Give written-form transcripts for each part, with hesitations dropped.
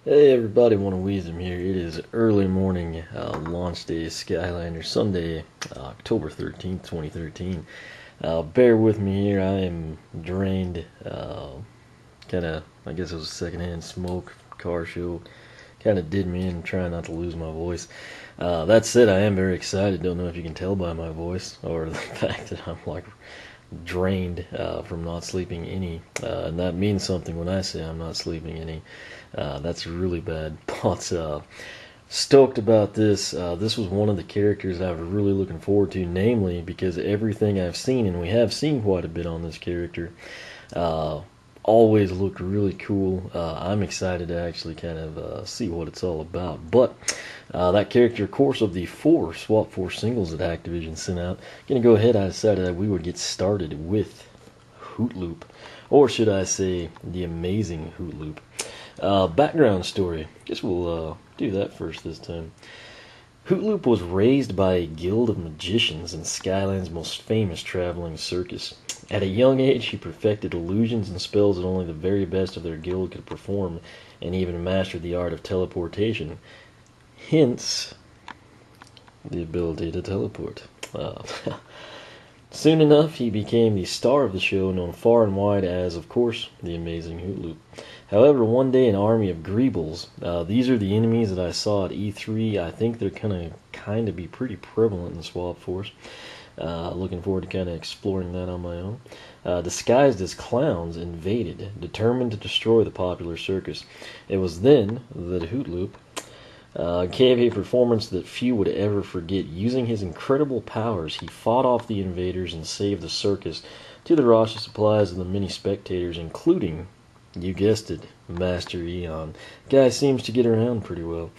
Hey everybody, One Wisdom here. It is early morning, launch day, Skylander, Sunday, October 13th, 2013. Bear with me here, I am drained, I guess it was secondhand smoke, car show, kinda did me in trying not to lose my voice. That said, I am very excited, don't know if you can tell by my voice, or the fact that I'm like drained from not sleeping any, and that means something when I say I'm not sleeping any. That's really bad, but stoked about this. This was one of the characters I was really looking forward to, namely because everything I've seen, and we have seen quite a bit on this character, uh, always looked really cool. I'm excited to actually kind of see what it's all about. But that character, of course, of the four Swap Force singles that Activision sent out, gonna go ahead. I decided that we would get started with Hoot Loop, or should I say, the amazing Hoot Loop. Background story. Guess we'll do that first this time. Hoot Loop was raised by a guild of magicians in Skyland's most famous traveling circus. At a young age, he perfected illusions and spells that only the very best of their guild could perform, and even mastered the art of teleportation. Hence, the ability to teleport. Soon enough, he became the star of the show, known far and wide as, of course, the amazing Hoot Loop. However, one day an army of Greebles, these are the enemies that I saw at E3. I think they're gonna kind of be pretty prevalent in Swap Force. Looking forward to kind of exploring that on my own. Disguised as clowns, invaded, determined to destroy the popular circus. It was then that Hoot Loop gave a performance that few would ever forget. Using his incredible powers, he fought off the invaders and saved the circus, to the rush of supplies and the many spectators, including, you guessed it, Master Eon. Guy seems to get around pretty well.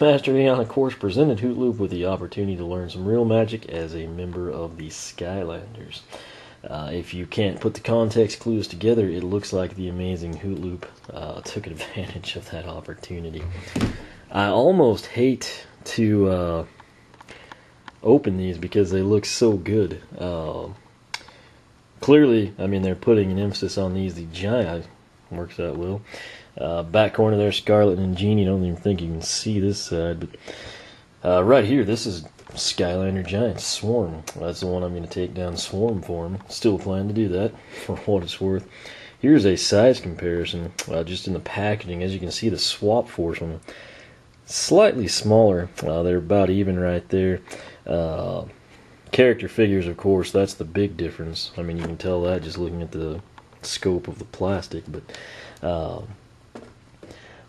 Master Eon, of course, presented Hoot Loop with the opportunity to learn some real magic as a member of the Skylanders. If you can't put the context clues together, it looks like the amazing Hoot Loop took advantage of that opportunity. I almost hate to open these because they look so good. Clearly, I mean, they're putting an emphasis on these. The giant works out well. Back corner there, Scarlet and Genie. Don't even think you can see this side, but right here, this is Skylander Giant Swarm. That's the one I'm going to take down Swarm for him. Still plan to do that, for what it's worth. Here's a size comparison, just in the packaging. As you can see, the Swap Force one, slightly smaller. They're about even right there. Character figures, of course, that's the big difference. I mean, you can tell that just looking at the scope of the plastic, but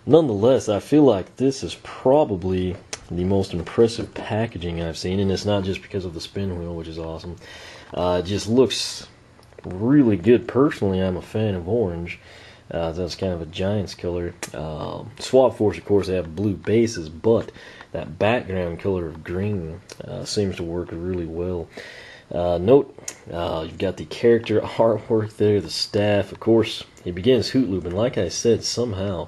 nonetheless, I feel like this is probably the most impressive packaging I've seen, and it's not just because of the spin wheel, which is awesome. It just looks really good. Personally, I'm a fan of orange. That's kind of a Giants color. Swap Force, of course, they have blue bases, but that background color of green seems to work really well. Note, you've got the character artwork there, the staff. Of course, it begins Hoot Loop, and like I said, somehow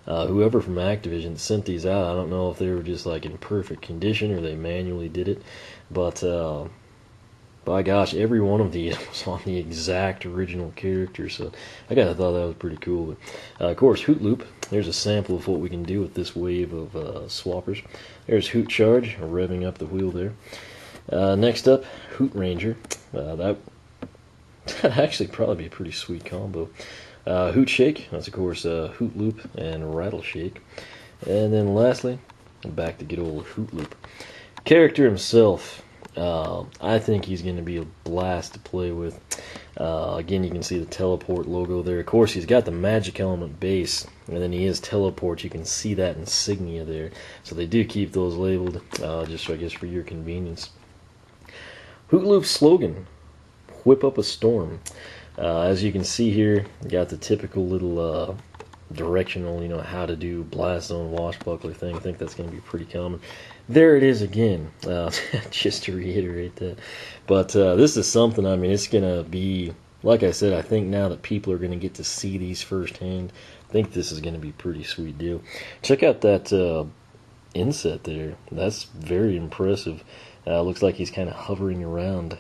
whoever from Activision sent these out, I don't know if they were just like in perfect condition or they manually did it, but by gosh, every one of these was on the exact original character, so I kind of thought that was pretty cool. But, of course, Hoot Loop, there's a sample of what we can do with this wave of swappers. There's Hoot Charge, revving up the wheel there. Next up, Hoot Ranger. That'd actually probably be a pretty sweet combo. Hoot Shake, that's of course Hoot Loop and Rattle Shake. And then lastly, back to good old Hoot Loop. Character himself, I think he's going to be a blast to play with. Again, you can see the teleport logo there. Of course, he's got the magic element base, and then he is teleport. You can see that insignia there. So they do keep those labeled, just I guess for your convenience. Hoot Loop's slogan, whip up a storm. As you can see here, you got the typical little directional, how to do blast zone washbuckler thing. I think that's going to be pretty common. There it is again, just to reiterate that. But this is something, I mean, it's going to be, like I said, I think now that people are going to get to see these firsthand, I think this is going to be a pretty sweet deal. Check out that inset there. That's very impressive. Looks like he's kind of hovering around.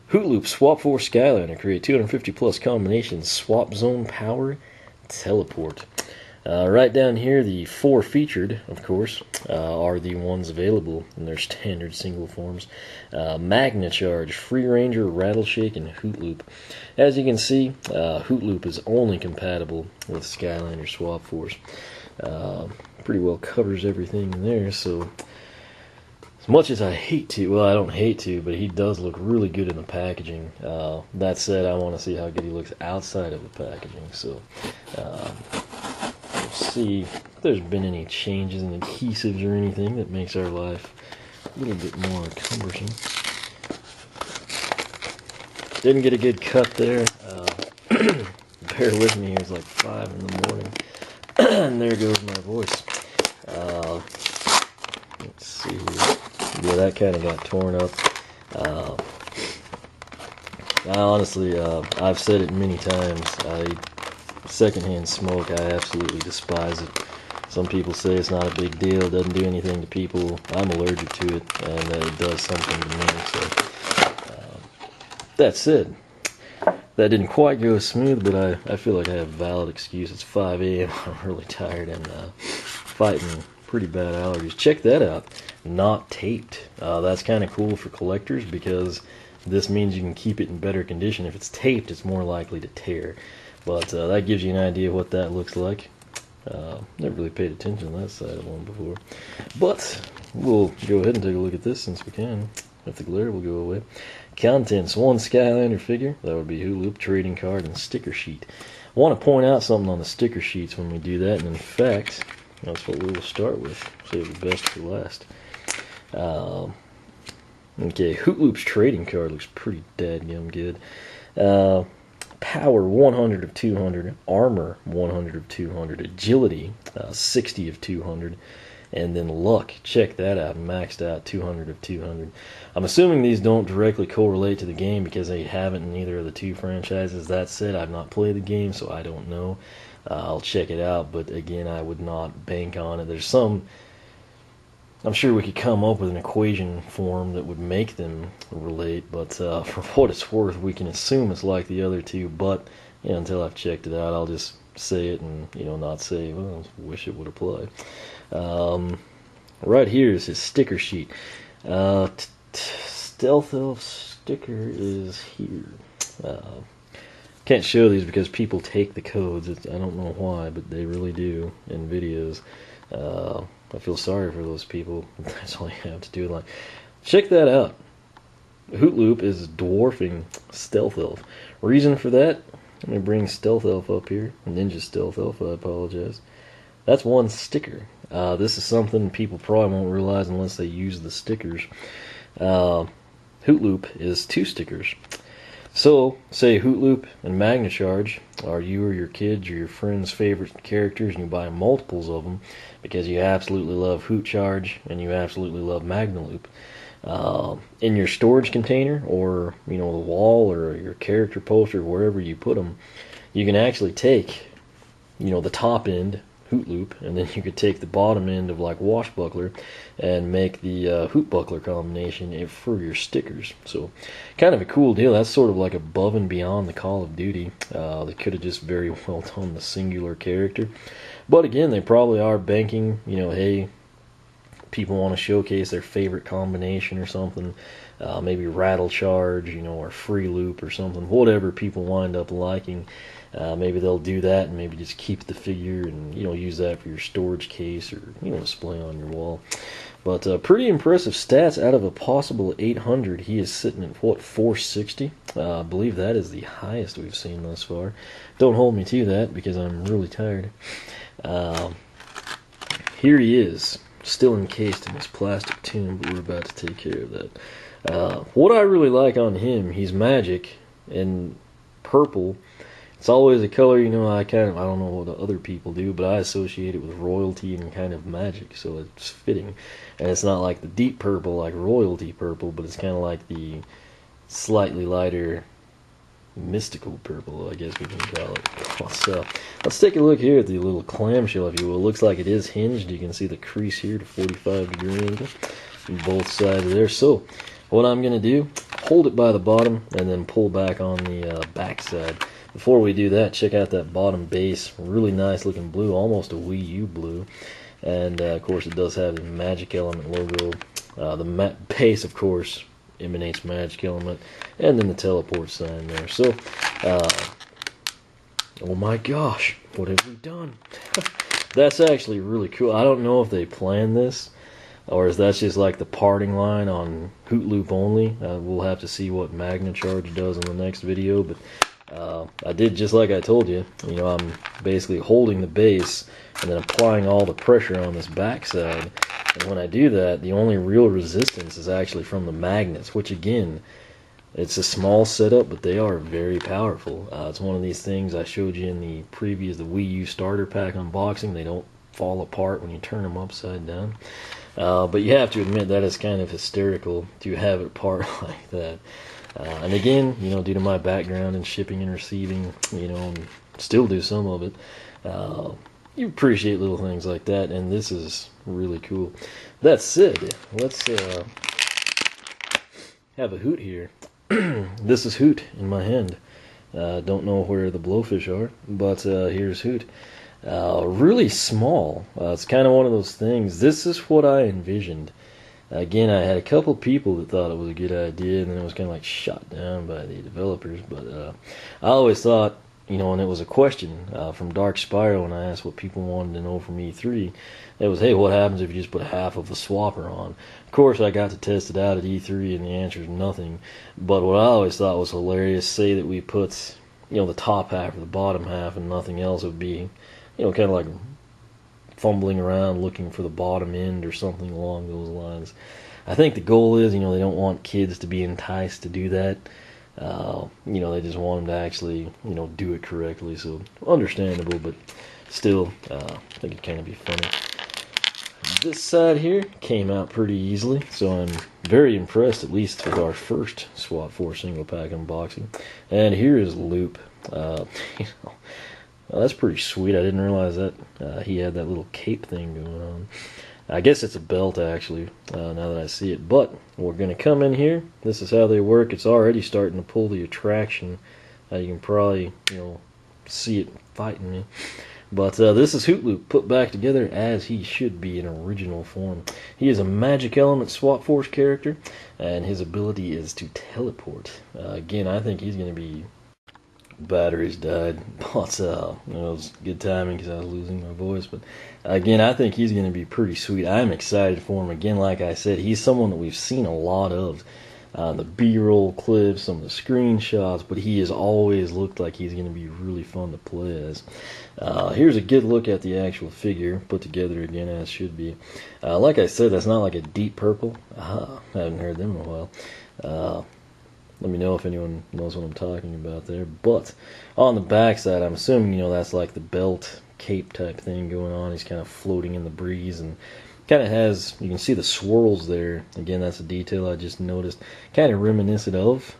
Hoot Loop, Swap Force Skylander, create 250 plus combinations, swap zone power, teleport. Right down here, the 4 featured, of course, are the ones available in their standard single forms. Magna Charge, Free Ranger, Rattleshake, and Hoot Loop. As you can see, Hoot Loop is only compatible with Skylander Swap Force. Pretty well covers everything in there, so as much as I hate to, well, I don't hate to, but he does look really good in the packaging. That said, I want to see how good he looks outside of the packaging, so see if there's been any changes in adhesives or anything that makes our life a little bit more cumbersome. Didn't get a good cut there. Bear with me, it's like 5 in the morning. And there goes my voice. Let's see here. Yeah, that kind of got torn up. I honestly, I've said it many times. Secondhand smoke, I absolutely despise it. Some people say it's not a big deal, it doesn't do anything to people. I'm allergic to it, and it does something to me. So, that said, that didn't quite go smooth, but I feel like I have a valid excuse. It's 5 a.m. I'm really tired and fighting pretty bad allergies. Check that out. Not taped. That's kind of cool for collectors because this means you can keep it in better condition. If it's taped, it's more likely to tear. But that gives you an idea of what that looks like. Never really paid attention to that side of one before. But we'll go ahead and take a look at this since we can. If the glare will go away. Contents: 1 Skylander figure. That would be Hoot Loop, trading card, and sticker sheet. I want to point out something on the sticker sheets when we do that. And in fact, that's what we will start with. Save the best for last. Okay, Hoot Loop's trading card looks pretty dadgum good. Power 100 of 200, armor 100 of 200, agility 60 of 200, and then luck, check that out, maxed out 200 of 200. I'm assuming these don't directly correlate to the game because they haven't in either of the 2 franchises. That said, I've not played the game, so I don't know. I'll check it out, but again, I would not bank on it. There's some, I'm sure we could come up with an equation form that would make them relate, but for what it's worth, we can assume it's like the other 2, but you know, until I've checked it out, I'll just say it and not say, well, I wish it would apply. Right here is his sticker sheet. Stealth Elf sticker is here. Can't show these because people take the codes. I don't know why, but they really do in videos. I feel sorry for those people. That's all you have to do. Like, check that out. Hoot Loop is dwarfing Stealth Elf. Reason for that? Let me bring Stealth Elf up here. Ninja Stealth Elf, I apologize. That's 1 sticker. This is something people probably won't realize unless they use the stickers. Hoot Loop is 2 stickers. So, say Hoot Loop and Magna Charge are you or your kids or your friends' favorite characters, and you buy multiples of them because you absolutely love Hoot Charge and you absolutely love Magna Loop. In your storage container or the wall or your character poster, wherever you put them, you can actually take the top end Hoot Loop, and then you could take the bottom end of like Washbuckler and make the Hoot Buckler combination for your stickers. So kind of a cool deal. That's sort of like above and beyond the Call of Duty. They could have just very well done the singular character, but again, they probably are banking, hey, people want to showcase their favorite combination or something, maybe Rattle Charge, or Free Loop or something, whatever people wind up liking. Maybe they'll do that and maybe just keep the figure and use that for your storage case or display on your wall. But pretty impressive stats out of a possible 800. He is sitting at what, 460? I believe that is the highest we've seen thus far. Don't hold me to that because I'm really tired. Here he is, still encased in this plastic tomb, but we're about to take care of that. What I really like on him, he's magic and purple. It's always a color, I don't know what the other people do, but I associate it with royalty and kind of magic, so it's fitting. And it's not like the deep purple, like royalty purple, but it's kind of like the slightly lighter mystical purple, I guess we can call it. So let's take a look here at the little clamshell, if you will. It looks like it is hinged. You can see the crease here to 45-degree angle on both sides there. So what I'm going to do, hold it by the bottom and then pull back on the back side. before we do that, check out that bottom base. Really nice looking blue, almost a Wii U blue. And of course it does have the Magic Element logo. The base, of course, emanates Magic Element, and then the teleport sign there. So, oh my gosh, what have we done? That's actually really cool. I don't know if they planned this, or is that just like the parting line on Hoot Loop only. We'll have to see what Magna Charge does in the next video, but I did just like I told you. You know, I'm basically holding the base and then applying all the pressure on this backside. And when I do that, the only real resistance is actually from the magnets, which again, it's a small setup, but they are very powerful. It's one of these things I showed you in the Wii U starter pack unboxing. They don't fall apart when you turn them upside down. But you have to admit that is kind of hysterical to have it apart like that. And again, you know, due to my background in shipping and receiving, you know, and still do some of it, you appreciate little things like that, and this is really cool. That said, let's have a Hoot here. This is Hoot in my hand. Don't know where the blowfish are, but here's Hoot. Really small. It's kind of one of those things. This is what I envisioned. Again, I had a couple people that thought it was a good idea, and then it was kind of like shot down by the developers. But I always thought, you know, and it was a question from Dark Spyro when I asked what people wanted to know from E3. It was, hey, what happens if you just put half of a swapper on? Of course, I got to test it out at E3, and the answer is nothing. But what I always thought was hilarious, say that we put, you know, the top half or the bottom half and nothing else, would be, you know, kind of like fumbling around looking for the bottom end or something along those lines. I think the goal is, you know, they don't want kids to be enticed to do that. You know, they just want them to actually, you know, do it correctly. So, understandable, but still, I think it'd kind of be funny. This side here came out pretty easily, so I'm very impressed, at least with our first SWAT 4 single pack unboxing. And here is Loop. You know, that's pretty sweet. I didn't realize that he had that little cape thing going on. I guess it's a belt, actually, now that I see it. But we're going to come in here. This is how they work. It's already starting to pull the attraction. You can probably, you know, see it fighting me. But this is Hoot Loop put back together as he should be in original form. He is a Magic Element SWAT Force character, and his ability is to teleport. Again, I think he's going to be... Batteries died, but you know, it was good timing because I was losing my voice. But again, I think he's going to be pretty sweet. I'm excited for him. Again, like I said, he's someone that we've seen a lot of. The B-roll clips, some of the screenshots, but he has always looked like he's going to be really fun to play as. Here's a good look at the actual figure, put together again as should be. Like I said, that's not like a deep purple. I haven't heard them in a while. Let me know if anyone knows what I'm talking about there. But on the back side, I'm assuming, you know, that's like the belt cape type thing going on. He's kind of floating in the breeze and kind of has, you can see the swirls there. Again, that's a detail I just noticed. Kind of reminiscent of,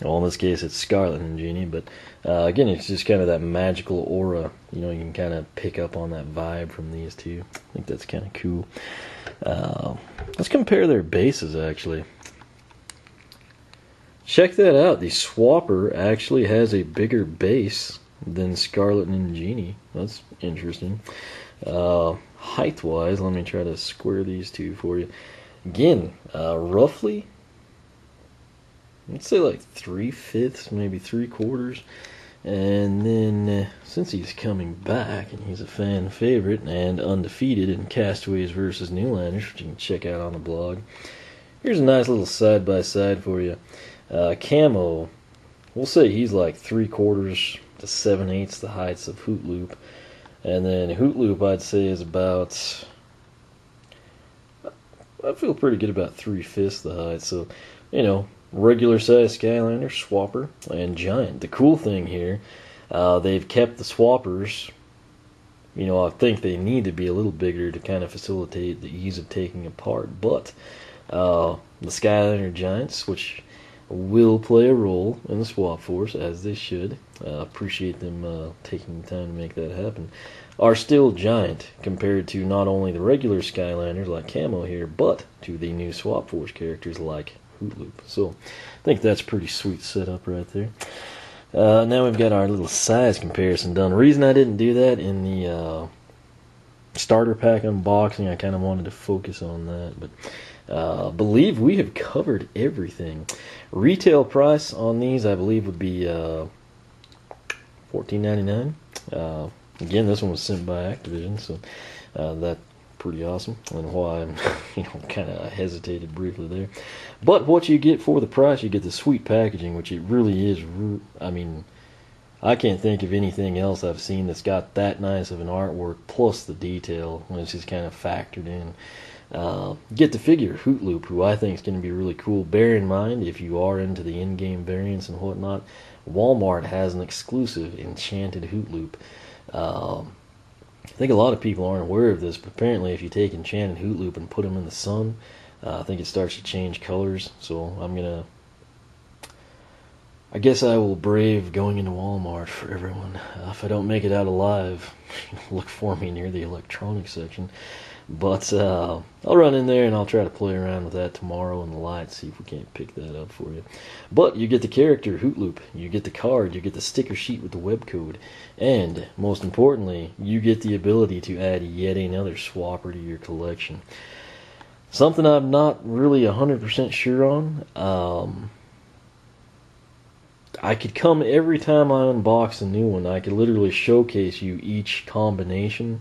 well, in this case it's Scarlet and Genie, but again, it's just kind of that magical aura. You know, you can kind of pick up on that vibe from these two. I think that's kind of cool. Let's compare their bases, actually. Check that out. The Swapper actually has a bigger base than Scarlet and Genie. That's interesting. Height-wise, let me try to square these two for you. Again, roughly, let's say like 3/5, maybe 3/4. And then, since he's coming back, and he's a fan favorite and undefeated in Castaways vs. Newlanders, which you can check out on the blog, here's a nice little side-by-side for you. Camo, we'll say he's like 3/4 to 7/8 the heights of Hoot Loop. And then Hoot Loop, I'd say, is about, I feel pretty good about 3/5 the height. So, you know, regular size Skylander, Swapper, and Giant. The cool thing here, they've kept the Swappers, you know, I think they need to be a little bigger to kind of facilitate the ease of taking apart. But the Skylander Giants, which will play a role in the Swap Force, as they should, appreciate them taking the time to make that happen, are still giant compared to not only the regular Skylanders like Camo here, but to the new Swap Force characters like Hoot Loop. So I think that's pretty sweet setup right there. Now we've got our little size comparison done. The reason I didn't do that in the starter pack unboxing, I kind of wanted to focus on that, but believe we have covered everything. Retail price on these, I believe, would be $14.99. Again, this one was sent by Activision, so that's pretty awesome, and why I'm kind of hesitated briefly there. But what you get for the price, you get the sweet packaging, which it really is. I mean, I can't think of anything else I've seen that's got that nice of an artwork, plus the detail, which is kind of factored in. Get the figure Hoot Loop, who I think is going to be really cool. Bear in mind, if you are into the in-game variants and whatnot, Walmart has an exclusive Enchanted Hoot Loop. I think a lot of people aren't aware of this, but apparently if you take Enchanted Hoot Loop and put them in the sun, I think it starts to change colors. So I guess I will brave going into Walmart for everyone. If I don't make it out alive, look for me near the electronics section. But I'll run in there and I'll try to play around with that tomorrow in the light, see if we can't pick that up for you. But you get the character Hoot Loop, you get the card, you get the sticker sheet with the web code, and most importantly, you get the ability to add yet another swapper to your collection. Something I'm not really 100% sure on. I could come every time I unbox a new one, I could literally showcase you each combination.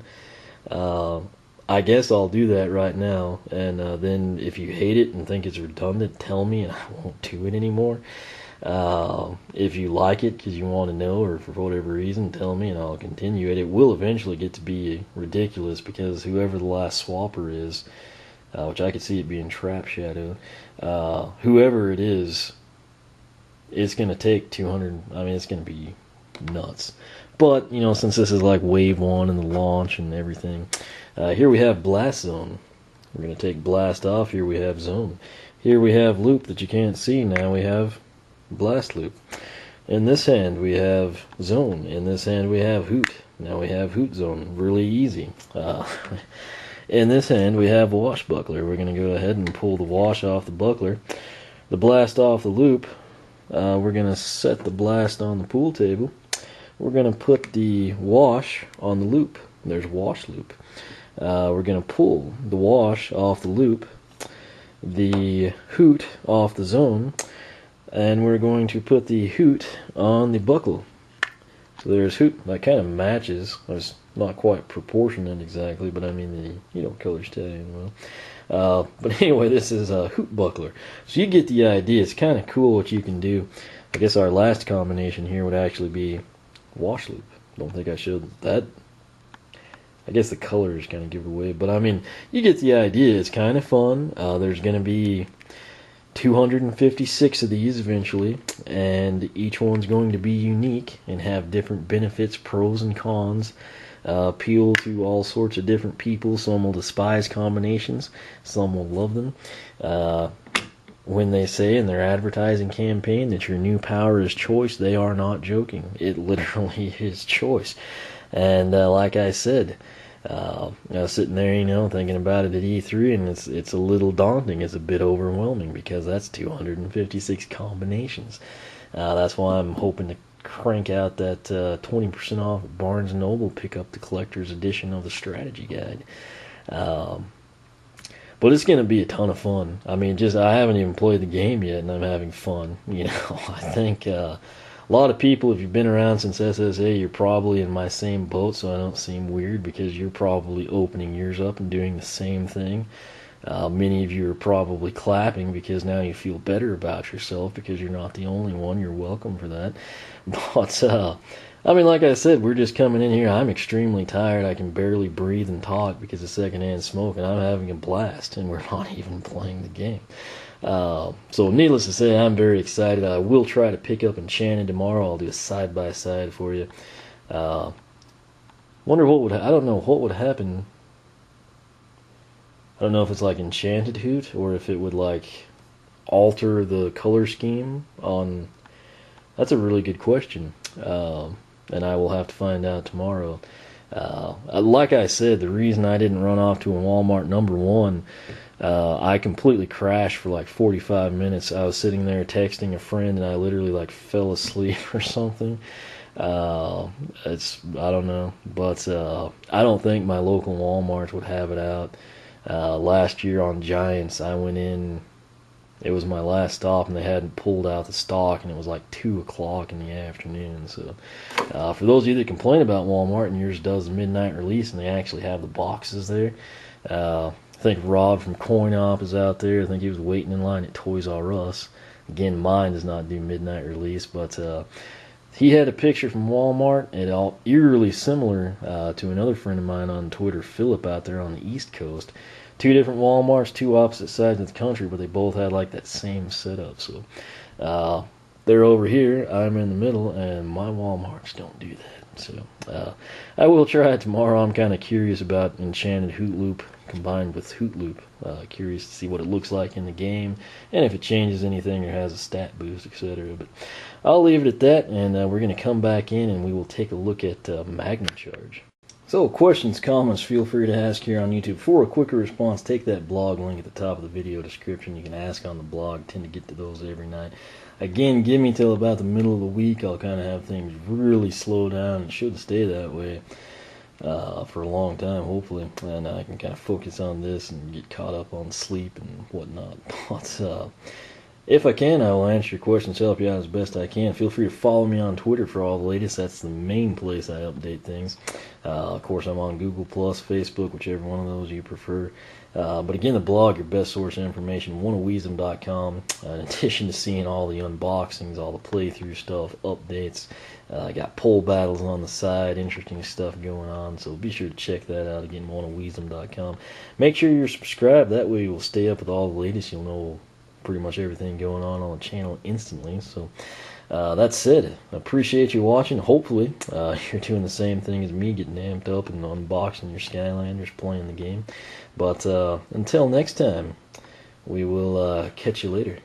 I guess I'll do that right now, and then if you hate it and think it's redundant, tell me and I won't do it anymore. If you like it because you want to know, or for whatever reason, tell me and I'll continue it. It will eventually get to be ridiculous because whoever the last swapper is, which I could see it being Trap Shadow, whoever it is, it's going to take 200, I mean, it's going to be nuts. But, since this is like Wave 1 and the launch and everything, here we have Blast Zone. We're going to take Blast off. Here we have Zone. Here we have Loop that you can't see. Now we have Blast Loop. In this hand we have Zone. In this hand we have Hoot. Now we have Hoot Zone. Really easy. In this hand we have Wash Buckler. We're going to go ahead and pull the wash off the buckler. The blast off the loop. We're going to set the blast on the pool table. We're going to put the wash on the loop. There's Wash Loop. We're going to pull the wash off the loop, the Hoot off the Zone, and we're going to put the Hoot on the buckle. So there's Hoot. That kind of matches. It's not quite proportionate exactly, but I mean the colors tell you well. But anyway, this is a Hoot Buckler. So you get the idea. It's kind of cool what you can do. I guess our last combination here would actually be Wash Loop. Don't think I showed that. I guess the colors kind of give it away, but I mean, you get the idea. It's kind of fun. There's going to be 256 of these eventually, and each one's going to be unique and have different benefits, pros and cons, appeal to all sorts of different people. Some will despise combinations, some will love them. When they say in their advertising campaign that your new power is choice, they are not joking. It literally is choice. And like I said, I was sitting there, thinking about it at E3, and it's a little daunting. It's a bit overwhelming because that's 256 combinations. That's why I'm hoping to crank out that 20% off at Barnes & Noble, pick up the collector's edition of the strategy guide. But it's going to be a ton of fun. I mean, I haven't even played the game yet, and I'm having fun. I think a lot of people, if you've been around since SSA, you're probably in my same boat, so I don't seem weird because you're probably opening yours up and doing the same thing. Many of you are probably clapping because now you feel better about yourself because you're not the only one. You're welcome for that. But, I mean, like I said, we're just coming in here. I'm extremely tired. I can barely breathe and talk because of secondhand smoke, and I'm having a blast, and we're not even playing the game. So needless to say, I'm very excited. I will try to pick up Enchanted tomorrow. I'll do a side-by-side for you. Wonder I don't know what would happen. I don't know if it's like Enchanted Hoot or if it would like alter the color scheme on. That's a really good question. And I will have to find out tomorrow. Like I said, the reason I didn't run off to a Walmart #1 I completely crashed for like 45 minutes. I was sitting there texting a friend, and I literally like fell asleep or something. I don't know, but I don't think my local Walmarts would have it out. Last year on Giants, I went in. It was my last stop, and they hadn't pulled out the stock, and it was like 2 o'clock in the afternoon. So, for those of you that complain about Walmart and yours does the midnight release, and they actually have the boxes there, I think Rob from Coin Op is out there. I think he was waiting in line at Toys R Us. Again, mine does not do midnight release, but he had a picture from Walmart, and all eerily similar to another friend of mine on Twitter, Philip, out there on the East Coast. 2 different Walmarts, 2 opposite sides of the country, but they both had like that same setup. So they're over here, I'm in the middle, and my Walmarts don't do that. So I will try it tomorrow. I'm kind of curious about Enchanted Hoot Loop combined with Hoot Loop. Curious to see what it looks like in the game, and if it changes anything or has a stat boost, etc. But I'll leave it at that, and we're going to come back in and we will take a look at Magna Charge. So questions, comments, feel free to ask here on YouTube. For a quicker response, take that blog link at the top of the video description. You can ask on the blog. I tend to get to those every night. Again, give me till about the middle of the week. I'll kind of have things really slow down, and should stay that way for a long time, hopefully. And I can kind of focus on this and get caught up on sleep and whatnot. But if I can, I will answer your questions, help you out as best I can. Feel free to follow me on Twitter for all the latest. That's the main place I update things. Of course, I'm on Google+, Facebook, whichever one of those you prefer. But again, the blog, your best source of information, oneofweezem.com. In addition to seeing all the unboxings, all the playthrough stuff, updates, I got poll battles on the side, interesting stuff going on. So be sure to check that out. Again, oneofweezem.com. Make sure you're subscribed. That way you'll stay up with all the latest. You'll know pretty much everything going on the channel instantly. So that said, I appreciate you watching. Hopefully you're doing the same thing as me, getting amped up and unboxing your Skylanders, playing the game. But until next time, we will catch you later.